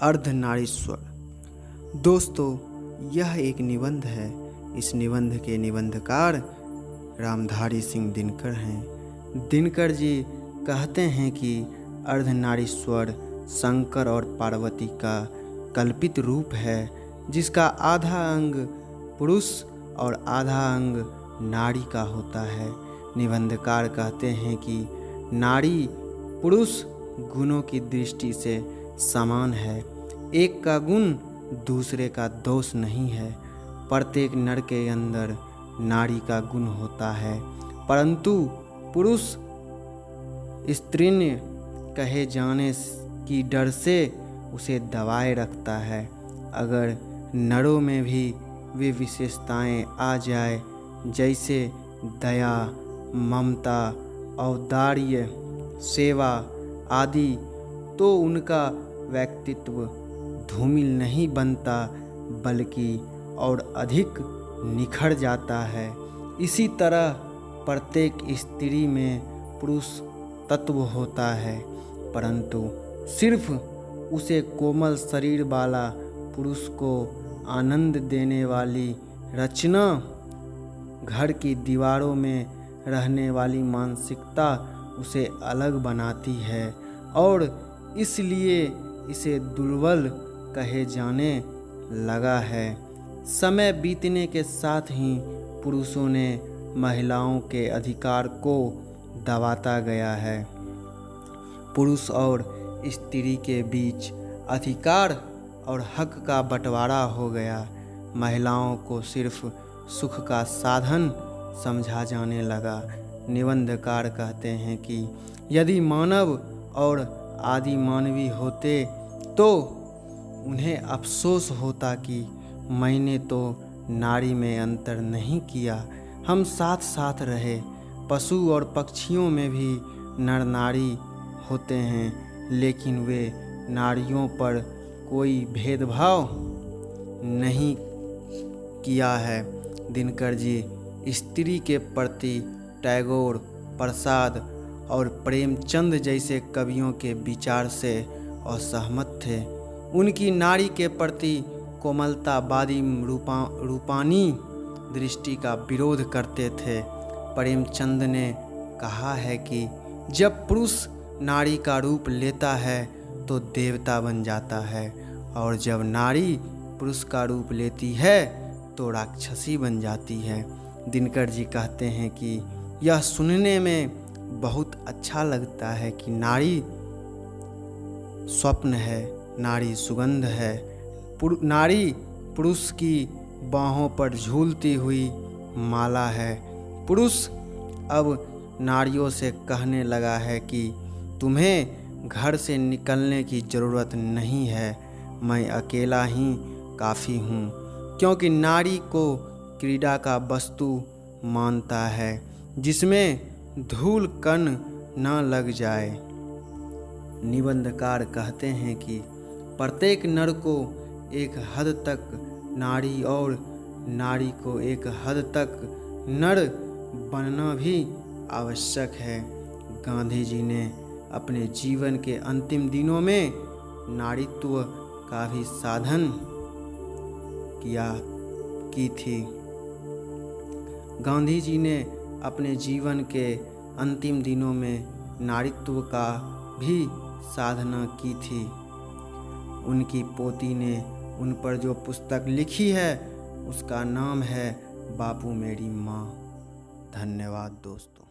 अर्धनारीश्वर। दोस्तों, यह एक निबंध है। इस निबंध के निबंधकार रामधारी सिंह दिनकर हैं। दिनकर जी कहते हैं कि अर्धनारीश्वर शंकर और पार्वती का कल्पित रूप है, जिसका आधा अंग पुरुष और आधा अंग नारी का होता है। निबंधकार कहते हैं कि नारी पुरुष गुणों की दृष्टि से समान है। एक का गुण दूसरे का दोष नहीं है। प्रत्येक नर के अंदर नारी का गुण होता है, परंतु पुरुष स्त्रीण कहे जाने की डर से उसे दबाए रखता है। अगर नरों में भी वे विशेषताएं आ जाए, जैसे दया, ममता, औदार्य, सेवा आदि, तो उनका व्यक्तित्व धूमिल नहीं बनता, बल्कि और अधिक निखर जाता है। इसी तरह प्रत्येक स्त्री में पुरुष तत्व होता है, परंतु सिर्फ उसे कोमल शरीर वाला पुरुष को आनंद देने वाली रचना, घर की दीवारों में रहने वाली मानसिकता उसे अलग बनाती है और इसलिए इसे दुर्बल कहे जाने लगा है। समय बीतने के साथ ही पुरुषों ने महिलाओं के अधिकार को दबाता गया है। पुरुष और स्त्री के बीच अधिकार और हक का बंटवारा हो गया। महिलाओं को सिर्फ सुख का साधन समझा जाने लगा। निबंधकार कहते हैं कि यदि मानव और आदि मानवी होते तो उन्हें अफसोस होता कि मैंने तो नारी में अंतर नहीं किया। हम साथ साथ रहे। पशु और पक्षियों में भी नर नारी होते हैं, लेकिन वे नारियों पर कोई भेदभाव नहीं किया है। दिनकर जी स्त्री के प्रति टैगोर, प्रसाद और प्रेमचंद जैसे कवियों के विचार से असहमत थे। उनकी नारी के प्रति कोमलतावादी रूपानी दृष्टि का विरोध करते थे। प्रेमचंद ने कहा है कि जब पुरुष नारी का रूप लेता है तो देवता बन जाता है, और जब नारी पुरुष का रूप लेती है तो राक्षसी बन जाती है। दिनकर जी कहते हैं कि यह सुनने में बहुत अच्छा लगता है कि नारी स्वप्न है, नारी सुगंध है, नारी पुरुष की बाहों पर झूलती हुई माला है। पुरुष अब नारियों से कहने लगा है कि तुम्हें घर से निकलने की ज़रूरत नहीं है, मैं अकेला ही काफ़ी हूँ, क्योंकि नारी को क्रीड़ा का वस्तु मानता है जिसमें धूल कण न लग जाए। निबंधकार कहते हैं कि प्रत्येक नर को एक हद तक नारी और नारी को एक हद तक नर बनना भी आवश्यक है। गांधी जी ने अपने जीवन के अंतिम दिनों में नारीत्व का भी साधन की थी। गांधी जी ने अपने जीवन के अंतिम दिनों में नारीत्व का भी साधना की थी। उनकी पोती ने उन पर जो पुस्तक लिखी है उसका नाम है बापू मेरी माँ। धन्यवाद दोस्तों।